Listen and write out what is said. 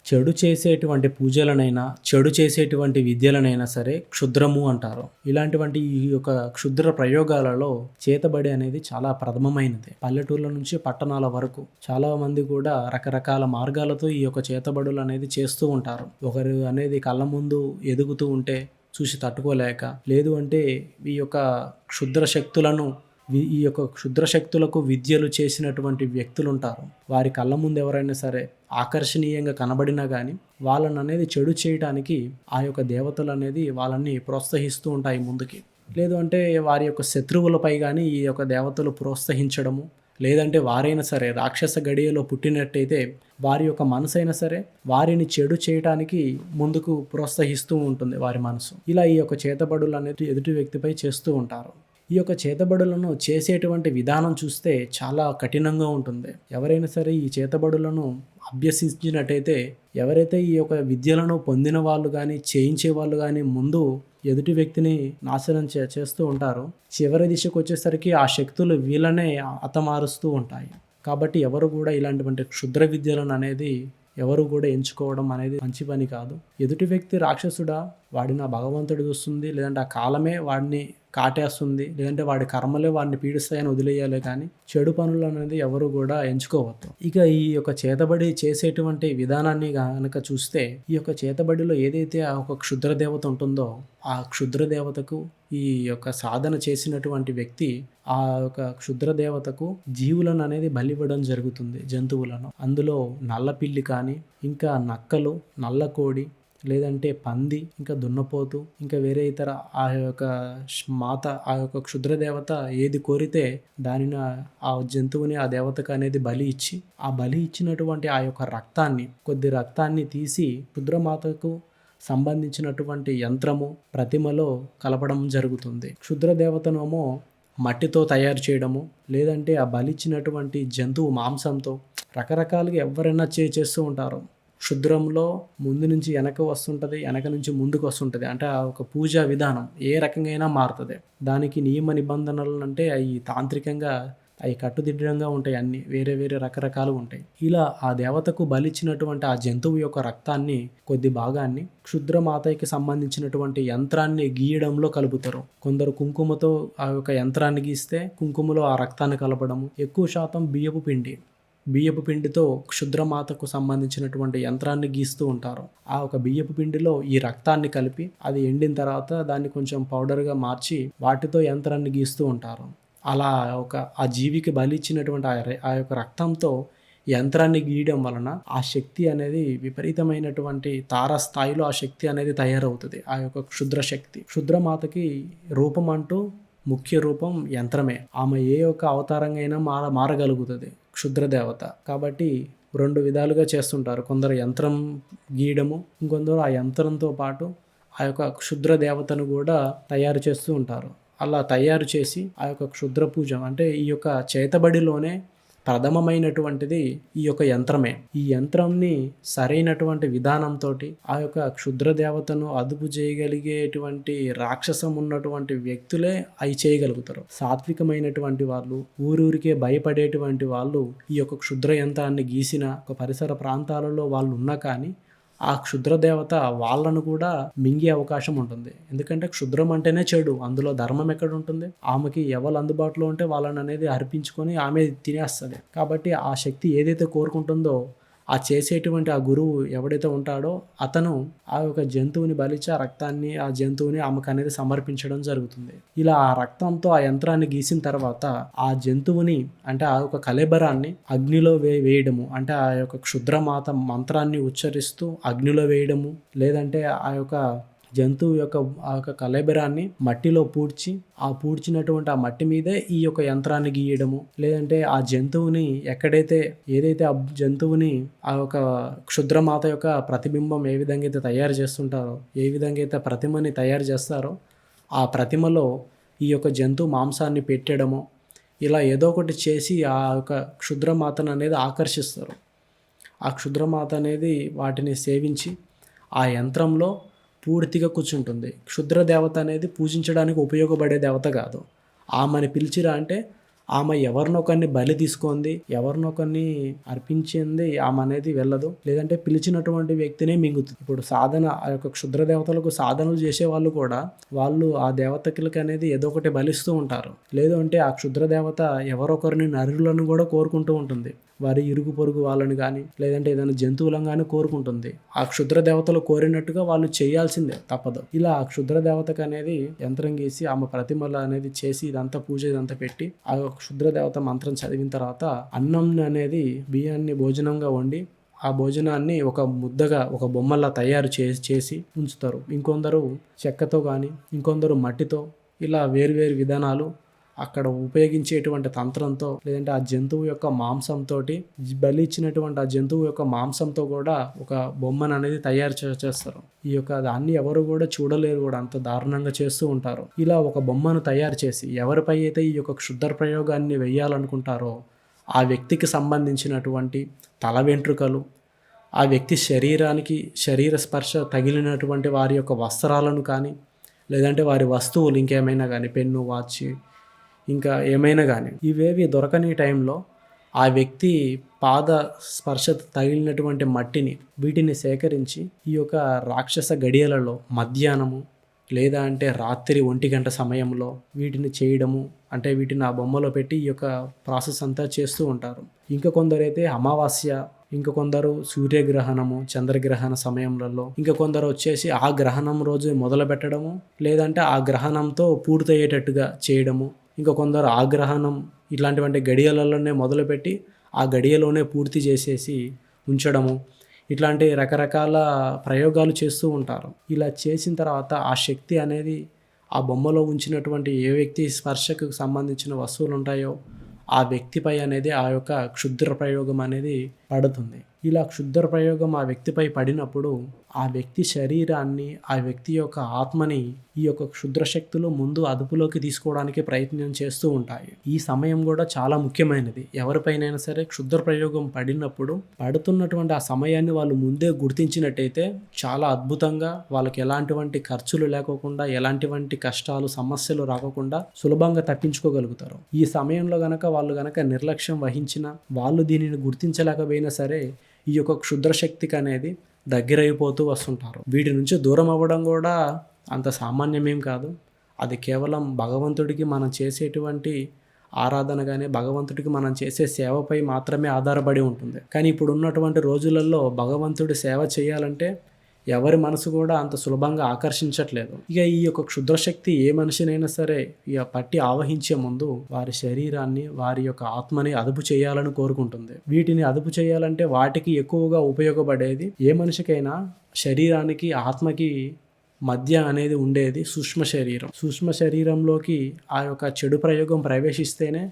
చెడు చేసేటువంటి పూజలనైనా, చెడు చేసేటువంటి విద్యలనైనా సరే క్షుద్రము అంటారు. ఇలాంటివంటి ఈ యొక్క క్షుద్ర ప్రయోగాలలో చేతబడి అనేది చాలా ప్రథమమైనది. పల్లెటూర్ల నుంచి పట్టణాల వరకు చాలా మంది కూడా రకరకాల మార్గాలతో ఈ యొక్క చేతబడులు అనేది చేస్తూ ఉంటారు. ఒకరు అనేది కళ్ళ ముందు ఎదుగుతూ ఉంటే చూసి తట్టుకోలేక, లేదు అంటే ఈ యొక్క క్షుద్ర శక్తులను ఈ యొక్క క్షుద్ర శక్తులకు విద్యలు చేసినటువంటి వ్యక్తులు ఉంటారు. వారి కళ్ళ ముందు ఎవరైనా సరే ఆకర్షణీయంగా కనబడినా కానీ వాళ్ళని అనేది చెడు చేయడానికి ఆ యొక్క దేవతలు అనేది వాళ్ళని ప్రోత్సహిస్తూ ఉంటాయి ముందుకి. లేదు అంటే వారి యొక్క శత్రువులపై కానీ ఈ యొక్క దేవతలు ప్రోత్సహించడము, లేదంటే వారైనా సరే రాక్షస గడియలో పుట్టినట్టయితే వారి యొక్క మనసు అయినా సరే వారిని చెడు చేయడానికి ముందుకు ప్రోత్సహిస్తూ ఉంటుంది వారి మనసు. ఇలా ఈ యొక్క చేతబడులు అనేది ఎదుటి వ్యక్తిపై చేస్తూ ఉంటారు. ఈ యొక్క చేతబడులను చేసేటువంటి విధానం చూస్తే చాలా కఠినంగా ఉంటుంది. ఎవరైనా సరే ఈ చేతబడులను అభ్యసించినట్టయితే, ఎవరైతే ఈ యొక్క విద్యలను పొందిన వాళ్ళు కానీ చేయించే వాళ్ళు కానీ ముందు ఎదుటి వ్యక్తిని నాశనం చేస్తూ ఉంటారో, చివరి దిశకు వచ్చేసరికి ఆ శక్తులు వీళ్ళనే హతమారుస్తూ ఉంటాయి. కాబట్టి ఎవరు కూడా ఇలాంటి క్షుద్ర విద్యలను అనేది ఎవరు కూడా ఎంచుకోవడం అనేది మంచి పని కాదు. ఎదుటి వ్యక్తి రాక్షసుడా, వాడిని ఆ భగవంతుడు చూస్తుంది, లేదంటే ఆ కాలమే వాడిని కాటేస్తుంది, లేదంటే వాడి కర్మలే వాడిని పీడిస్తాయని వదిలేయాలి. కానీ చెడు పనులు అనేది ఎవరు కూడా ఎంచుకోవద్దు. ఇక ఈ యొక్క చేతబడి చేసేటువంటి విధానాన్ని కనుక చూస్తే, ఈ యొక్క చేతబడిలో ఏదైతే ఆ ఒక క్షుద్ర దేవత ఉంటుందో ఆ క్షుద్ర దేవతకు ఈ యొక్క సాధన చేసినటువంటి వ్యక్తి ఆ యొక్క క్షుద్ర దేవతకు జీవులను అనేది బలివ్వడం జరుగుతుంది. జంతువులను, అందులో నల్ల పిల్లి కానీ, ఇంకా నక్కలు, నల్ల కోడి, లేదంటే పంది, ఇంకా దున్నపోతు, ఇంకా వేరే ఇతర ఆ యొక్క మాత ఆ యొక్క క్షుద్ర దేవత ఏది కోరితే దానిని ఆ జంతువుని ఆ దేవతకు అనేది బలి ఇచ్చి, ఆ బలి ఇచ్చినటువంటి ఆ యొక్క కొద్ది రక్తాన్ని తీసి క్షుద్రమాతకు సంబంధించినటువంటి యంత్రము ప్రతిమలో కలపడం జరుగుతుంది. క్షుద్ర దేవతనేమో మట్టితో తయారు చేయడము, లేదంటే ఆ బలిచ్చినటువంటి జంతువు మాంసంతో రకరకాలుగా ఎవరైనా చేస్తూ ఉంటారు. క్షుద్రంలో ముందు నుంచి వెనక వస్తుంటుంది, వెనక నుంచి ముందుకు వస్తుంటుంది. అంటే ఆ ఒక పూజా విధానం ఏ రకంగా అయినా మారుతుంది. దానికి నియమ నిబంధనలు అంటే అవి తాంత్రికంగా అవి కట్టుదిట్టంగా ఉంటాయి. అన్నీ వేరే వేరే రకరకాలు ఉంటాయి. ఇలా ఆ దేవతకు బలిచ్చినటువంటి ఆ జంతువు యొక్క రక్తాన్ని కొద్ది భాగాన్ని క్షుద్రమాతకి సంబంధించినటువంటి యంత్రాన్ని గీయడంలో కలుపుతారు. కొందరు కుంకుమతో ఆ యొక్క యంత్రాన్ని గీస్తే కుంకుమలో ఆ రక్తాన్ని కలపడము. ఎక్కువ శాతం బియ్యపు పిండితో క్షుద్రమాతకు సంబంధించినటువంటి యంత్రాన్ని గీస్తూ ఉంటారు. ఆ ఒక బియ్యపు పిండిలో ఈ రక్తాన్ని కలిపి అది ఎండిన తర్వాత దాన్ని కొంచెం పౌడర్గా మార్చి వాటితో యంత్రాన్ని గీస్తూ ఉంటారు. అలా ఆ జీవికి బలి ఇచ్చినటువంటి ఆ యొక్క రక్తంతో యంత్రాన్ని గీయడం వలన ఆ శక్తి అనేది విపరీతమైనటువంటి తారస్థాయిలో ఆ శక్తి అనేది తయారవుతుంది. ఆ యొక్క క్షుద్రమాతకి రూపం అంటూ ముఖ్య రూపం యంత్రమే. ఆమె ఏ యొక్క అవతారంగా అయినా మారగలుగుతుంది క్షుద్ర దేవత. కాబట్టి 2 విధాలుగా చేస్తుంటారు. కొందరు యంత్రం గీయడము, ఇంకొందరు ఆ యంత్రంతో పాటు ఆ యొక్క క్షుద్ర దేవతను కూడా తయారు చేస్తూ ఉంటారు. అలా తయారు చేసి ఆ యొక్క క్షుద్ర పూజ అంటే ఈ యొక్క చేతబడిలోనే ప్రథమమైనటువంటిది ఈ యొక్క యంత్రమే. ఈ యంత్రంని సరైనటువంటి విధానంతో ఆ యొక్క క్షుద్ర దేవతను అదుపు చేయగలిగేటువంటి రాక్షసం ఉన్నటువంటి వ్యక్తులే అవి చేయగలుగుతారు. సాత్వికమైనటువంటి వాళ్ళు, ఊరూరికే భయపడేటువంటి వాళ్ళు ఈ యొక్క క్షుద్ర యంత్రాన్ని గీసిన ఒక పరిసర ప్రాంతాలలో వాళ్ళు ఉన్నా కానీ ఆ క్షుద్ర దేవత వాళ్ళను కూడా మింగే అవకాశం ఉంటుంది. ఎందుకంటే క్షుద్రం అంటేనే చెడు, అందులో ధర్మం ఎక్కడ ఉంటుంది? ఆమెకి ఎవరు అందుబాటులో ఉంటే వాళ్ళని అనేది అర్పించుకొని ఆమె తినేస్తుంది. కాబట్టి ఆ శక్తి ఏదైతే కోరుకుంటుందో ఆ చేసేటువంటి ఆ గురువు ఎవడైతే ఉంటాడో అతను ఆ యొక్క జంతువుని బలిచి ఆ రక్తాన్ని ఆ జంతువుని ఆమెకు అనేది సమర్పించడం జరుగుతుంది. ఇలా ఆ రక్తంతో ఆ యంత్రాన్ని గీసిన తర్వాత ఆ జంతువుని అంటే ఆ యొక్క కళేబరాన్ని అగ్నిలో వేయడము, అంటే ఆ యొక్క క్షుద్రమాత మంత్రాన్ని ఉచ్చరిస్తూ అగ్నిలో వేయడము, లేదంటే ఆ యొక్క జంతువు యొక్క ఆ యొక్క కళేబరాన్ని మట్టిలో పూడ్చి ఆ పూడ్చినటువంటి ఆ మట్టి మీదే ఈ యొక్క యంత్రాన్ని గీయడము, లేదంటే ఆ జంతువుని ఏదైతే ఆ జంతువుని ఆ యొక్క క్షుద్రమాత యొక్క ప్రతిబింబం ఏ విధంగా అయితే తయారు చేస్తుంటారో, ఏ విధంగా అయితే ప్రతిమని తయారు చేస్తారో ఆ ప్రతిమలో ఈ యొక్క జంతువు మాంసాన్ని పెట్టడము, ఇలా ఏదో ఒకటి చేసి ఆ యొక్క క్షుద్రమాతను అనేది ఆకర్షిస్తారు. ఆ క్షుద్రమాత అనేది వాటిని సేవించి ఆ యంత్రంలో పూర్తిగా కూర్చుంటుంది. క్షుద్ర దేవత అనేది పూజించడానికి ఉపయోగపడే దేవత కాదు. ఆమెని పిలిచిరా అంటే ఆమె ఎవరినొకరిని బలి తీసుకుంది, ఎవరినొకరిని అర్పించింది ఆమె అనేది వెళ్ళదు, లేదంటే పిలిచినటువంటి వ్యక్తినే మింగుతుంది. ఇప్పుడు సాధన ఆ యొక్క క్షుద్ర దేవతలకు సాధనలు చేసే వాళ్ళు కూడా వాళ్ళు ఆ దేవతలకి అనేది ఏదో ఒకటి బలిస్తూ ఉంటారు. లేదు అంటే ఆ క్షుద్ర దేవత ఎవరొకరిని నరులను కూడా కోరుకుంటూ ఉంటుంది. వారి ఇరుగు పొరుగు వాళ్ళని కానీ లేదంటే ఏదైనా జంతువులను కానీ కోరుకుంటుంది. ఆ క్షుద్ర దేవతలు కోరినట్టుగా వాళ్ళు చేయాల్సిందే, తప్పదు. ఇలా ఆ క్షుద్ర దేవతకు అనేది యంత్రం గీసి ఆమె ప్రతిమలు అనేది చేసి ఇదంతా పూజ ఇదంతా పెట్టి ఆ క్షుద్ర దేవత మంత్రం చదివిన తర్వాత అన్నం అనేది బియ్యాన్ని భోజనంగా వండి ఆ భోజనాన్ని ఒక ముద్దగా ఒక బొమ్మలా తయారు చేసి ఉంచుతారు. ఇంకొందరు చెక్కతో కానీ ఇంకొందరు మట్టితో ఇలా వేరువేరు విధానాలు అక్కడ ఉపయోగించేటువంటి తంత్రంతో లేదంటే ఆ జంతువు యొక్క మాంసంతో బలి ఇచ్చినటువంటి ఆ జంతువు యొక్క మాంసంతో కూడా ఒక బొమ్మను అనేది తయారు చేస్తారు. ఈ యొక్క దాన్ని ఎవరు కూడా చూడలేరు కూడా, అంత దారుణంగా చేస్తూ ఉంటారు. ఇలా ఒక బొమ్మను తయారు చేసి ఎవరిపై అయితే ఈ యొక్క క్షుద్ర ప్రయోగాన్ని వేయాలనుకుంటారో ఆ వ్యక్తికి సంబంధించినటువంటి తల వెంట్రుకలు, ఆ వ్యక్తి శరీర స్పర్శ తగిలినటువంటి వారి యొక్క వస్త్రాలను కానీ లేదంటే వారి వస్తువులు ఇంకేమైనా కానీ పెన్ను, వాచ్ ఇంకా ఏమైనా కానీ ఇవేవి దొరకని టైంలో ఆ వ్యక్తి పాద స్పర్శ తగిలినటువంటి మట్టిని వీటిని సేకరించి ఈ యొక్క రాక్షస గడియలలో మధ్యాహ్నము లేదా అంటే రాత్రి 1 గంట సమయంలో వీటిని చేయడము, అంటే వీటిని ఆ బొమ్మలో పెట్టి ఈ యొక్క ప్రాసెస్ అంతా చేస్తూ ఉంటారు. ఇంకా కొందరైతే అమావాస్య, ఇంకా కొందరు సూర్యగ్రహణము, చంద్రగ్రహణ సమయంలో, ఇంకా కొందరు వచ్చేసి ఆ గ్రహణం రోజు మొదలు పెట్టడము లేదంటే ఆ గ్రహణంతో పూర్తయ్యేటట్టుగా చేయడము, ఇంకా కొందరు ఆ గ్రహణం ఇట్లాంటివంటి గడియలలోనే మొదలుపెట్టి ఆ గడియలోనే పూర్తి చేసేసి ఉంచడము, ఇట్లాంటి రకరకాల ప్రయోగాలు చేస్తూ ఉంటారు. ఇలా చేసిన తర్వాత ఆ శక్తి అనేది ఆ బొమ్మలో ఉంచినటువంటి ఏ వ్యక్తి స్పర్శకు సంబంధించిన వస్తువులు ఉంటాయో ఆ వ్యక్తిపై అనేది ఆ యొక్క క్షుద్ర ప్రయోగం అనేది పడుతుంది. ఇలా క్షుద్ర ప్రయోగం ఆ వ్యక్తిపై పడినప్పుడు ఆ వ్యక్తి శరీరాన్ని, ఆ వ్యక్తి యొక్క ఆత్మని ఈ యొక్క క్షుద్ర శక్తులు ముందు అదుపులోకి తీసుకోవడానికి ప్రయత్నం చేస్తూ ఉంటాయి. ఈ సమయం కూడా చాలా ముఖ్యమైనది. ఎవరిపైనైనా సరే క్షుద్ర ప్రయోగం పడినప్పుడు పడుతున్నటువంటి ఆ సమయాన్ని వాళ్ళు ముందే గుర్తించినట్టయితే చాలా అద్భుతంగా వాళ్ళకి ఎలాంటివంటి ఖర్చులు లేకోకుండా, ఎలాంటివంటి కష్టాలు సమస్యలు రాకుండా సులభంగా తప్పించుకోగలుగుతారు. ఈ సమయంలో వాళ్ళు గనక నిర్లక్ష్యం వహించినా, వాళ్ళు దీనిని గుర్తించలేకపోయినా సరే ఈ యొక్క క్షుద్ర శక్తికి అనేది దగ్గరైపోతూ వస్తుంటారు. వీటి నుంచి దూరం అవ్వడం కూడా అంత సామాన్యమేం కాదు. అది కేవలం భగవంతుడికి మనం చేసేటువంటి ఆరాధన కానీ భగవంతుడికి మనం చేసే సేవపై మాత్రమే ఆధారపడి ఉంటుంది. కానీ ఇప్పుడు ఉన్నటువంటి రోజులలో భగవంతుడి సేవ చేయాలంటే ఎవరి మనసు కూడా అంత సులభంగా ఆకర్షించట్లేదు. ఇక ఈ యొక్క క్షుద్రశక్తి ఏ మనిషినైనా సరే ఇక పట్టి ఆవహించే ముందు వారి శరీరాన్ని, వారి యొక్క ఆత్మని అదుపు చేయాలని కోరుకుంటుంది. వీటిని అదుపు చేయాలంటే వాటికి ఎక్కువగా ఉపయోగపడేది ఏ మనిషికైనా శరీరానికి, ఆత్మకి మధ్య అనేది ఉండేది సూక్ష్మ శరీరం. సూక్ష్మ శరీరంలోకి ఆ యొక్క చెడు ప్రయోగం ప్రవేశిస్తేనే